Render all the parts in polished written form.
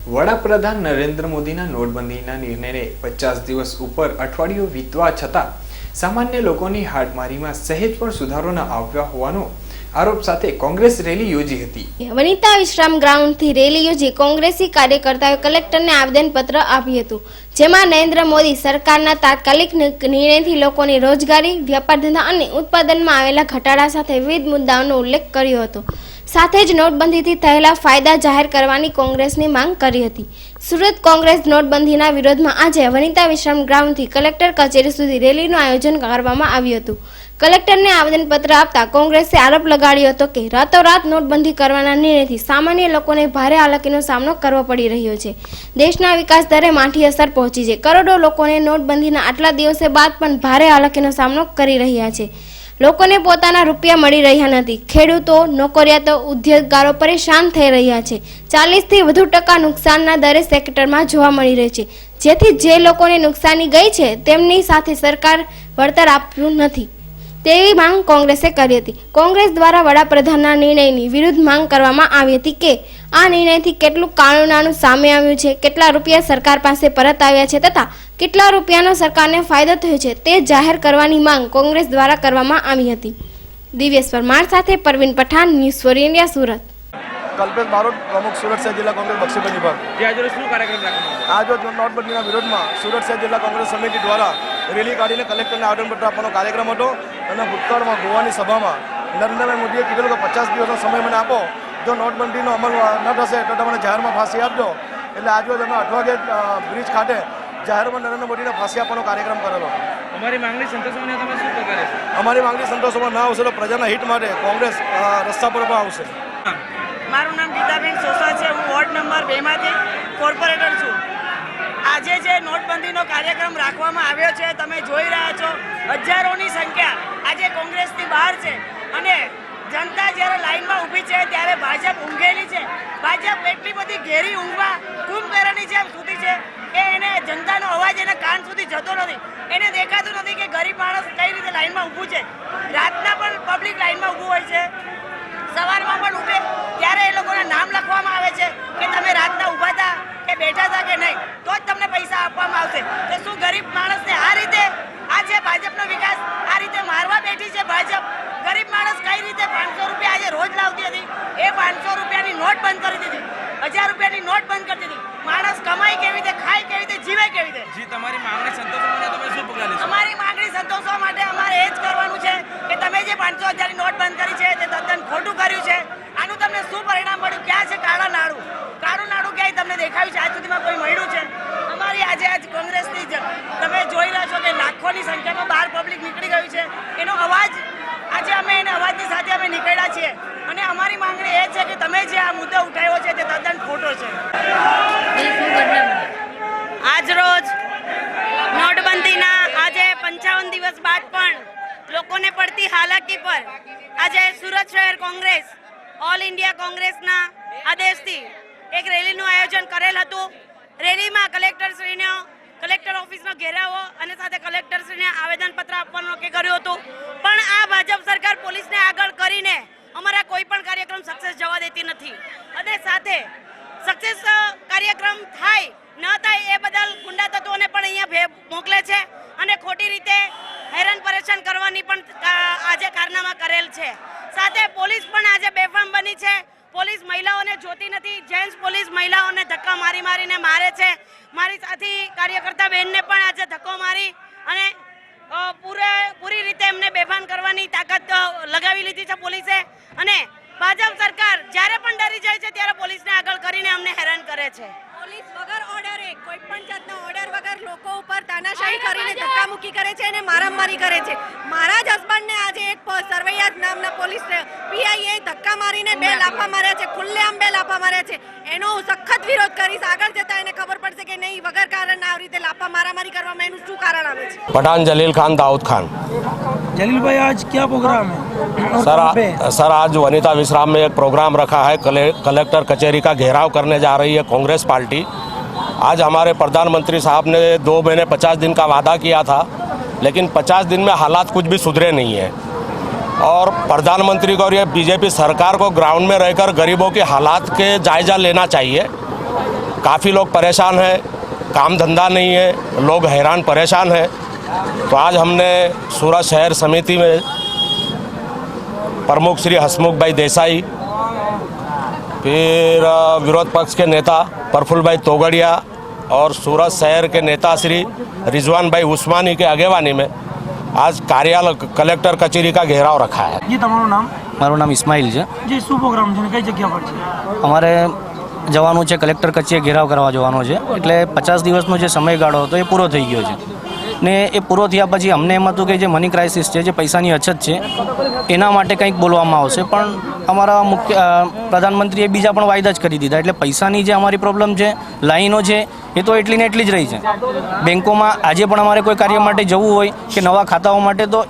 વડાપ્રધાન નરેન્દ્ર મોદીના નોટબંધીના નિર્ણયને 50 દિવસ ઉપર અઠવાડિયું વીતવા છતાં સામાન્ય લોકોની હાડમારીમાં સહેજ પણ સુધારો ન આવ્યો હોવાનો આરોપ સાથે કોંગ્રેસ રેલી યોજી હતી। વનિતા વિશ્રામ ગ્રાઉન્ડથી રેલી યોજી કોંગ્રેસી કાર્યકર્તાઓએ કલેક્ટરને આવેદનપત્ર આપ્યું હતું, જેમાં નરેન્દ્ર મોદી સરકારના તાત્કાલિક નિર્ણયથી લોકોની રોજગારી, વ્યાપાર ધંધા અને ઉત્પાદનમાં આવેલા ઘટાડા સાથે વિવિધ મુદ્દાઓનો ઉલ્લેખ કર્યો હતો। સાથે જ નોટબંધીથી થયેલા ફાયદા જાહેર કરવાની કોંગ્રેસની માંગ કરી હતી। સુરત કોંગ્રેસ નોટબંધીના વિરોધમાં આજે વનિતા વિશ્રામ ગ્રાઉન્ડથી કલેક્ટર કચેરી સુધી રેલીનું આયોજન કરવામાં આવ્યું હતું। કલેક્ટરને આવેદનપત્ર આપતા કોંગ્રેસે આરોપ લગાડ્યો હતો કે રાતોરાત નોટબંધી કરવાના નિર્ણયથી સામાન્ય લોકોને ભારે હાલાકીનો સામનો કરવો પડી રહ્યો છે। દેશના વિકાસ દરે માઠી અસર પહોંચી છે। કરોડો લોકોને નોટબંધીના આટલા દિવસો બાદ પણ ભારે હાલાકીનો સામનો કરી રહ્યા છે। લોકોને પોતાના રૂપિયા મળી રહ્યા નથી। ખેડૂતો, નોકરિયાતો, ઉદ્યોગકારો પરેશાન થઈ રહ્યા છે। 40 થી વધુ ટકા નુકસાનના દરે સેક્ટરમાં જોવા મળી રહી છે, જેથી જે લોકોને નુકસાની ગઈ છે તેમની સાથે સરકાર વળતર આપ્યું નથી તેવી માંગ કોંગ્રેસે કરી હતી। કોંગ્રેસ દ્વારા વડાપ્રધાનના નિર્ણયની વિરુદ્ધ માંગ કરવામાં આવી હતી કે આ નિર્ણયથી કેટલું કાનૂનાનું સામે આવ્યું છે, કેટલા રૂપિયા સરકાર પાસે પરત આવ્યા છે તથા કેટલા રૂપિયાનો સરકારને ફાયદો થયો છે તે જાહેર કરવાની માંગ કોંગ્રેસ દ્વારા કરવામાં આવી હતી। દિવ્યેશ પરમાર સાથે Parveen Pathan, news for India, Surat. Kalpesh Barot प्रमुख सूरत शहर जिला कांग्रेस बक्षीबंद विभाग। आज नोटबंधीના વિરોધમાં સુરત શહેર જિલ્લા કોંગ્રેસ સમિતિ દ્વારા રેલી કાઢીને કલેક્ટરને આવેદનપત્ર આપવાનો કાર્યક્રમ હતો અને ભૂતકાળમાં ગોવાની સભામાં નરેન્દ્રભાઈ મોદીએ કીધેલું કે 50 દિવસનો સમય મને આપો, જો નોટબંધીનો અમલ ન થશે તો તમને જાહેરમાં ફાંસી આપજો। એટલે આજરોજ અમે અઠવાગે બ્રિજ ખાતે જાહેરમાં નરેન્દ્ર મોદીને ફાંસી આપવાનો કાર્યક્રમ કરેલો। અમારી માંગણી સંતોષવામાં તમે શું કરે છે? અમારી માંગણી સંતોષવામાં ના આવશે તો પ્રજાના હિત માટે કોંગ્રેસ રસ્તા પર પણ આવશે। મારું નામ ગીતાબેન સોસા છે। હું વોર્ડ નંબર 2 માંથી કોર્પોરેટર છું। આજે જે નોટબંધીનો કાર્યક્રમ રાખવામાં આવ્યો છે, તમે જોઈ રહ્યા છો હજારોની સંખ્યા આજે કોંગ્રેસની બહાર છે અને જનતા જ્યારે લાઈનમાં ઊભી છે ત્યારે ભાજપ ઊંઘેલી છે। ભાજપ એટલી બધી ઘેરી ઊંઘવા કુંભકર્ણની જેમ સૂતી છે કે એને જનતાનો અવાજ એના કાન સુધી જતો નથી। એને દેખાતું નથી કે ગરીબ માણસ કઈ રીતે લાઈનમાં ઊભું છે। રાતના પણ પબ્લિક લાઈનમાં ઊભું હોય છે, સવારમાં પણ ઉઠે ત્યારે એ લોકોના નામ લખવામાં આવે છે કે તમે રાતના ઊભા હતા કે બેઠા હતા કે નહીં, તો જ તમને પૈસા આપવામાં આવશે। તો શું ગરીબ માણસને આ રીતે આજે ભાજપનો વિકાસ આ રીતે મારવા બેઠી છે ભાજપ? ગરીબ માણસ કઈ રીતે 500 રૂપિયા આજે રોજ લાવતી હતી, એ 500 રૂપિયાની નોટ બંધ કરી દીધી, 1000 રૂપિયાની નોટ બંધ કરી દીધી। માણસ કમાઈ કેવી રીતે, ખાય કેવી રીતે, જીવે કેવી રીતે? જી, તમારી માંગણી સંતોષવા તમે શું પગલાં લેશો? અમારી માંગણી સંતોષવા માટે અમારે એ જ કરવાનું છે કે તમે જે 500 હજારની નોટ બંધ કરી છે તે તદ્દન ખોટું કર્યું છે। આનું તમને શું પરિણામ મળ્યું? ક્યાં છે કાળા નાણું? કાળું નાણું ક્યાંય તમને દેખાયું છે? આજ સુધીમાં કોઈ મળ્યું છે? અમારી આજ કોંગ્રેસની તમે જોઈ રહ્યા છો કે લાખોની સંખ્યામાં બહાર પબ્લિક નીકળી ગયું છે। એનો અવાજ આજે અમે એને અવાજની સાથે અમે નીકળ્યા છીએ અને અમારી માંગણી એ છે કે તમે જે આ મુદ્દો ઉઠાવ્યો છે તે તદ્દન ખોટો છે। આજ રોજ નોટબંધીના આજે 55 દિવસ બાદ પણ લોકોને પડતી હાલાકી પર આજે સુરત શહેર કોંગ્રેસ ઓલ ઇન્ડિયા કોંગ્રેસના આદેશથી એક રેલીનું આયોજન કરેલ હતું। રેલીમાં કલેક્ટર ઓફિસનો ઘેરાવો અને સાથે કલેક્ટરશ્રીને આવેદનપત્ર આપવાનું નક્કી કર્યું હતું, પણ આ ભાજપ સરકાર પોલીસને આગળ કરીને અમારા કોઈ પણ કાર્યક્રમ સક્સેસ જવા દેતી નથી અને સાથે સક્સેસ કાર્યક્રમ થાય ન થાય એ બદલ ગુંડા તત્વોને પણ અહીંયા મોકલે છે અને ખોટી રીતે હેરાન પરેશાન કરવાની પણ આજે કારનામા કરેલ છે। સાથે પોલીસ પણ આજે બેફામ બની છે। પોલીસ મહિલાઓને જોતી નથી, જેન્ટ્સ પોલીસ મહિલાઓને ધક્કા મારીને મારે છે। મારી સાથી કાર્યકર્તા બહેનને પણ આજે ધક્કો મારી અને પૂરી રીતે એમને બેભાન કરવાની તાકાત લગાવી લીધી છે પોલીસે અને ભાજપ સરકાર જ્યારે પણ ડરી જાય છે ત્યારે પોલીસને આગળ કરીને અમને હેરાન કરે છે। પોલીસ વગર ઓર્ડરે, કોઈ પણ જાતનો ઓર્ડર વગર લોકો ઉપર તાનાશાહી કરીને ધક્કામુક્કી કરે છે અને મારામારી કરે છે। મારા જ હસબન્ડને આજે એક સરવૈયા નામના પોલીસ પીઆઈએ ધક્કા મારીને 2 લાફા માર્યા છે, ખુલ્લેઆમ 2 લાફા માર્યા છે। એનો હું સખત વિરોધ કરીશ। આગળ જતા એને ખબર પડશે કે નહીં વગર કારણ આ રીતે લાફા મારામારી કરવામાં એનું શું કારણ આવે છે। पठान जलील खान दाऊद खान। जलील भाई, आज क्या प्रोग्राम है? सर आज वनिता विश्राम में एक प्रोग्राम रखा है। कलेक्टर कचहरी का घेराव करने जा रही है कांग्रेस पार्टी। आज हमारे प्रधानमंत्री साहब ने 2 महीने 50 दिन का वादा किया था, लेकिन 50 दिन में हालात कुछ भी सुधरे नहीं है और प्रधानमंत्री को और ये बीजेपी सरकार को ग्राउंड में रहकर गरीबों के हालात के जायजा लेना चाहिए। काफ़ी लोग परेशान हैं, काम धंधा नहीं है, लोग हैरान परेशान हैं। तो आज हमने सूरत शहर समिति में प्रमुख श्री हसमुख भाई देसाई, फिर विरोध पक्ष के नेता प्रफुल्ल भाई तोगड़िया और सूरत शहर के नेता श्री रिजवान भाई उस्मानी के आगेवानी में आज कार्यालय कलेक्टर कचेरी का घेराव रखा है। जी તમારું નામ? મારું નામ ઇસ્માઇલ છે। જે શું પ્રોગ્રામ છે ને કઈ જગ્યા પર છે? અમારે જવાનું છે કલેક્ટર કચેરીએ ઘેરાવ કરવા જવાનું છે, એટલે 50 દિવસનો જે સમયગાળો હતો એ પૂરો થઈ ગયો છે ને એ પૂરો થયા પછી અમને એમ હતું કે જે મની ક્રાઇસિસ છે, જે પૈસાની અછત છે એના માટે કંઈક બોલવામાં આવશે, પણ અમારા મુખ્ય પ્રધાનમંત્રીએ બીજા પણ વાયદા જ કરી દીધા, એટલે પૈસાની જે અમારી પ્રોબ્લેમ છે, લાઈનો છે એ તો એટલી ને એટલી જ રહી છે। બેંકોમાં આજે પણ અમારે કોઈ કાર્ય માટે જવું હોય કે નવા ખાતાઓ માટે તો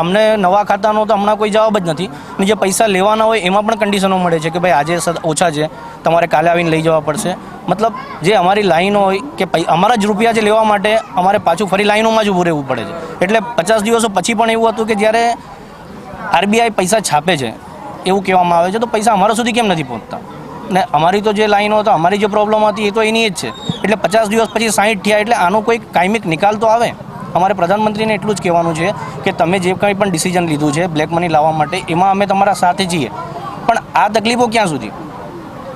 અમને નવા ખાતાનો તો હમણાં કોઈ જવાબ જ નથી, અને જે પૈસા લેવાના હોય એમાં પણ કન્ડિશનો મળે છે કે ભાઈ આજે ઓછા છે, તમારે કાલે આવીને લઈ જવા પડશે। મતલબ જે અમારી લાઈનો હોય કે અમારા જ રૂપિયા જે લેવા માટે અમારે પાછું ફરી લાઈનોમાં જ ઊભું રહેવું પડે છે। એટલે 50 દિવસો પછી પણ એવું હતું કે જ્યારે આરબીઆઈ પૈસા છાપે છે એવું કહેવામાં આવે છે તો પૈસા અમારા સુધી કેમ નથી પહોંચતા, ને અમારી તો જે લાઈનો હતો, અમારી જે પ્રોબ્લેમ હતી એ તો એની જ છે। એટલે 50 દિવસ પછી 60 થયા, એટલે આનો કોઈ કાયમિક નિકાલ તો આવે। અમારે પ્રધાનમંત્રીને એટલું જ કહેવાનું છે કે તમે જે કંઈ પણ ડિસિઝન લીધું છે બ્લેક મની લાવવા માટે એમાં અમે તમારા સાથે છીએ, પણ આ તકલીફો ક્યાં સુધી?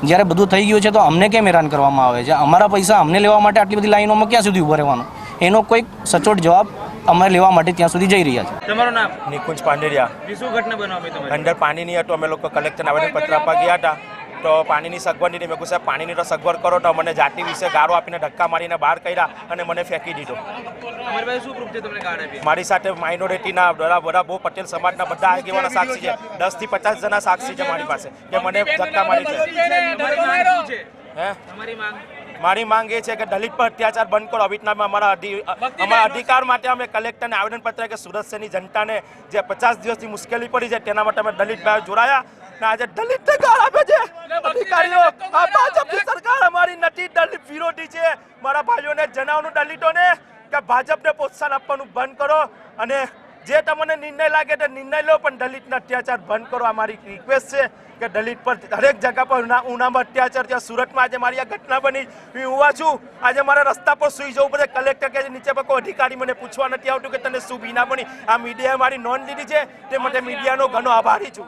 જ્યારે બધું થઈ ગયું છે તો અમને કેમ હેરાન કરવામાં આવે છે? અમારા પૈસા અમને લેવા માટે આટલી બધી લાઈનોમાં ક્યાં સુધી ઊભા રહેવાનું? એનો કોઈક સચોટ જવાબ અમે લેવા માટે ત્યાં સુધી જઈ રહ્યા છે। તમારું નામ? નિકુંજ પાંડેરિયા। જે શું ઘટના બનવા તમારી? અંદર પાણી નહીં હતું, અમે લોકો કલેક્ટરને આવેદનપત્ર આપવા ગયા હતા તો પાણીની સગવડ નહીં, મેં કહ્યું સાહેબ પાણીની તો સગવડ કરો, તો મને જાતિ વિશે ગાળો આપીને ધક્કા મારીને બહાર કર્યા અને મને ફેંકી દીધો। તમારી પાસે શું પ્રૂફ છે તમને ગાળ આપી? મારી સાથે માઇનોરિટીના બધા બહુ પટેલ સમાજના બધા આગેવાના સાક્ષી છે, 10 થી 50 જણા સાક્ષી છે મારી પાસે કે મને ધક્કા મારી છે। તમારી માંગ શું છે? હે તમારી માંગ? મારી માંગ એ છે કે દલિત પર અત્યાચાર બંધ કરો। અવિતનામાં અમારા અધિકાર માટે અમે કલેક્ટરને આવેદનપત્ર કે સુરત શહેરની જનતાને જે 50 દિવસની મુશ્કેલી પડી છે તેના માટે અમે દલિત ભાઈઓ જોડાયા ને આજે દલિતને ગાળ આપે છે અધિકારીઓ। આ ભાજપની સરકાર અમારી નથી, દલિત વિરોધી છે। મારા ભાઈઓને જણાવવાનું દલિતોને કે ભાજપને પ્રોત્સાહન આપવાનું બંધ કરો અને જે તમને નિર્ણય લાગે તે નિર્ણય લો, પણ દલિતના અત્યાચાર બંધ કરો। આ મારી રિક્વેસ્ટ છે કે દલિત પર દરેક જગ્યા પર ઉનામાં અત્યાચાર છે। સુરતમાં આજે મારી આ ઘટના બની, હું ઉભા છું, આજે મારે રસ્તા પર સુઈ જવું પડે, કલેક્ટર કે નીચે પર કોઈ અધિકારી મને પૂછવા નથી આવતું કે તને શું બીના બની। આ મીડિયાએ મારી નોંધ લીધી છે, તે માટે મીડિયાનો ઘણો આભારી છું।